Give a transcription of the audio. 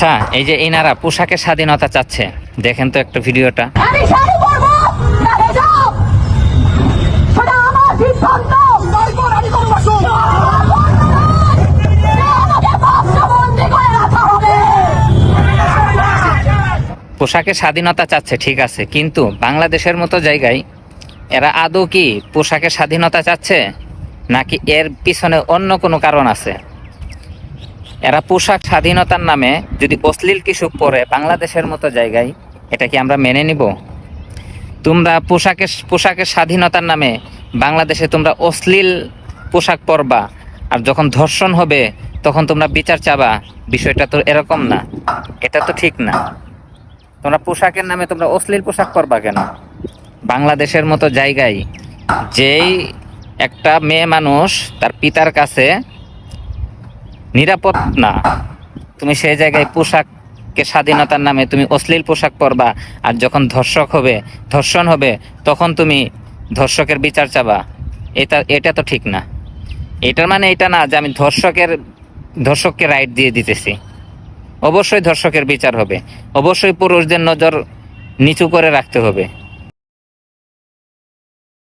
আচ্ছা, এই যে এনারা পোশাকের স্বাধীনতা চাচ্ছে, দেখেন তো একটা ভিডিওটা। আমি শাড়ি পরবো না হিজাব, সেটা আমার সিদ্ধান্ত। আমি করবো শুন, আমাকে বাক্সবন্দি করে রাখা হবে। পোশাকের স্বাধীনতা চাচ্ছে ঠিক আছে, কিন্তু বাংলাদেশের মতো জায়গায় এরা আদৌ কি পোশাকের স্বাধীনতা চাচ্ছে, নাকি এর পিছনে অন্য কোনো কারণ আছে? এরা পোশাক স্বাধীনতার নামে যদি অশ্লীল কিছু পরে বাংলাদেশের মতো জায়গায়, এটা কি আমরা মেনে নিব? তোমরা পোশাকের স্বাধীনতার নামে বাংলাদেশে তোমরা অশ্লীল পোশাক পরবা, আর যখন ধর্ষণ হবে তখন তোমরা বিচার চাবা। বিষয়টা তো এরকম না, এটা তো ঠিক না। তোমরা পোশাকের নামে তোমরা অশ্লীল পোশাক পরবা কেন? বাংলাদেশের মতো জায়গায় যেই একটা মেয়ে মানুষ তার পিতার কাছে নিরাপদ না, তুমি সেই জায়গায় পোশাককে স্বাধীনতার নামে তুমি অশ্লীল পোশাক পরবা, আর যখন ধর্ষণ হবে তখন তুমি ধর্ষকের বিচার চাবা। এটা তো ঠিক না। এটার মানে এটা না যে আমি ধর্ষককে রাইট দিয়ে দিতেছি। অবশ্যই ধর্ষকের বিচার হবে, অবশ্যই পুরুষদের নজর নিচু করে রাখতে হবে।